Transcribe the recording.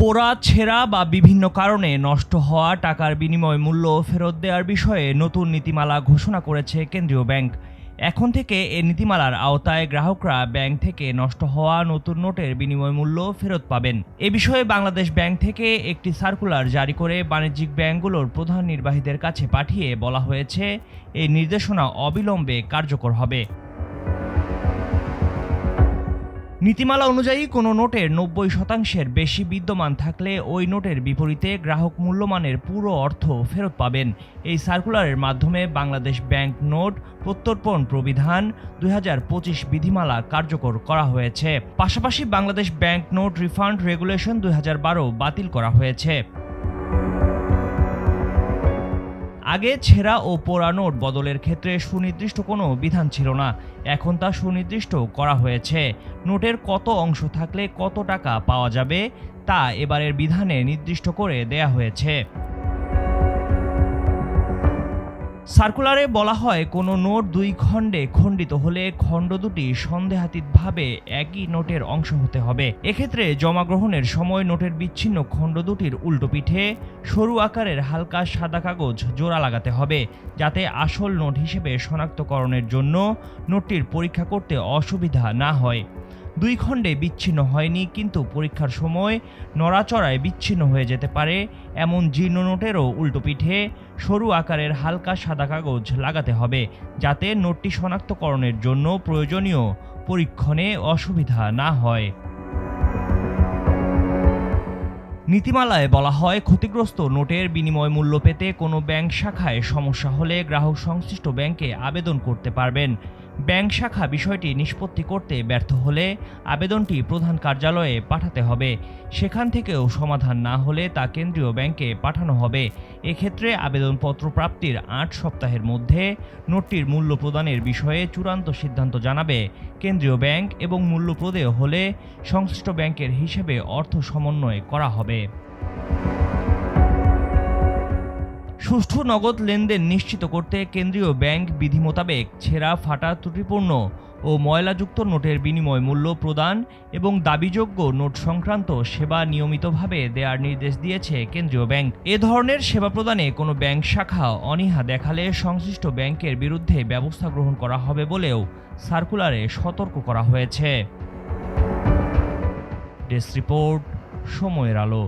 পোড়া, ছেঁড়া বা বিভিন্ন কারণে নষ্ট হওয়া টাকার বিনিময় মূল্য ফেরত দেওয়ার বিষয়ে নতুন নীতিমালা ঘোষণা করেছে কেন্দ্রীয় ব্যাংক। এখন থেকে এ নীতিমালার আওতায় গ্রাহকরা ব্যাংক থেকে নষ্ট হওয়া নতুন নোটের বিনিময় মূল্য ফেরত পাবেন। এ বিষয়ে বাংলাদেশ ব্যাংক থেকে একটি সার্কুলার জারি করে বাণিজ্যিক ব্যাংকগুলোর প্রধান নির্বাহীদের কাছে পাঠিয়ে বলা হয়েছে, এই নির্দেশনা অবিলম্বে কার্যকর হবে। নীতিমালা অনুযায়ী কোনো নোটের ৯০% বেশি বিদ্যমান থাকলে ওই নোটের বিপরীতে গ্রাহক মূল্যমানের পুরো অর্থ ফেরত পাবেন। এই সার্কুলারের মাধ্যমে বাংলাদেশ ব্যাংক নোট প্রত্যর্পণ প্রবিধান ২০২৫ বিধিমালা কার্যকর করা হয়েছে। পাশাপাশি Bangladesh bank note refund regulation ২০১২ বাতিল করা হয়েছে। আগে ছেঁড়া ও পোড়া নোট বদলের ক্ষেত্রে সুনির্দিষ্ট কোনো বিধান ছিল না, এখন তা সুনির্দিষ্ট করা হয়েছে। নোটের কত অংশ থাকলে কত টাকা পাওয়া যাবে তা এবারের বিধানে নির্দিষ্ট করে দেয়া হয়েছে। সার্কুলারে বলা হয়, কোনো নোট দুই খণ্ডে খণ্ডিত হলে খণ্ড দুটি সন্দেহাতীতভাবে একই নোটের অংশ হতে হবে। এক্ষেত্রে জমা গ্রহণের সময় নোটের বিচ্ছিন্ন খণ্ড দুটির উল্টো পিঠে সরু আকারের হালকা সাদা কাগজ জোড়া লাগাতে হবে, যাতে আসল নোট হিসেবে শনাক্তকরণের জন্য নোটটির পরীক্ষা করতে অসুবিধা না হয়। দুই খণ্ডে বিচ্ছিন্ন হয়নি কিন্তু পরীক্ষার সময় নড়াচড়ায় বিচ্ছিন্ন হয়ে যেতে পারে এমন জীর্ণ নোটেরও উল্টো পিঠে সরু আকারের হালকা সাদা কাগজ লাগাতে হবে, যাতে নোটটি শনাক্তকরণের জন্য প্রয়োজনীয় পরীক্ষণে অসুবিধা না হয়। নীতিমালায় বলা হয়, ক্ষতিগ্রস্ত নোটের বিনিময় মূল্য পেতে কোনো ব্যাংক শাখায় সমস্যা হলে গ্রাহক সংশ্লিষ্ট ব্যাংকে আবেদন করতে পারবেন। ব্যাংক শাখা বিষয়টি নিষ্পত্তি করতে ব্যর্থ হলে আবেদনটি প্রধান কার্যালয়ে পাঠাতে হবে। সেখান থেকেও সমাধান না হলে তা কেন্দ্রীয় ব্যাংকে পাঠানো হবে। এক্ষেত্রে আবেদনপত্র প্রাপ্তির ৮ সপ্তাহের মধ্যে নোটটির মূল্য প্রদানের বিষয়ে চূড়ান্ত সিদ্ধান্ত জানাবে কেন্দ্রীয় ব্যাংক এবং মূল্য প্রদেয় হলে সংশ্লিষ্ট ব্যাংকের হিসেবে অর্থ সমন্বয় করা হবে। সুষ্ঠু নগদ লেনদেন নিশ্চিত করতে কেন্দ্রীয় ব্যাংক বিধি মোতাবেক ছেঁড়া, ফাটা, ত্রুটিপূর্ণ ও ময়লাযুক্ত নোটের বিনিময় মূল্য প্রদান এবং দাবিযোগ্য নোট সংক্রান্ত সেবা নিয়মিতভাবে দেওয়ার নির্দেশ দিয়েছে কেন্দ্রীয় ব্যাংক। এ ধরনের সেবা প্রদানে কোনো ব্যাংক শাখা অনীহা দেখালে সংশ্লিষ্ট ব্যাংকের বিরুদ্ধে ব্যবস্থা গ্রহণ করা হবে বলেও সার্কুলারে সতর্ক করা হয়েছে। ডেস্ক রিপোর্ট, সময়ের আলো।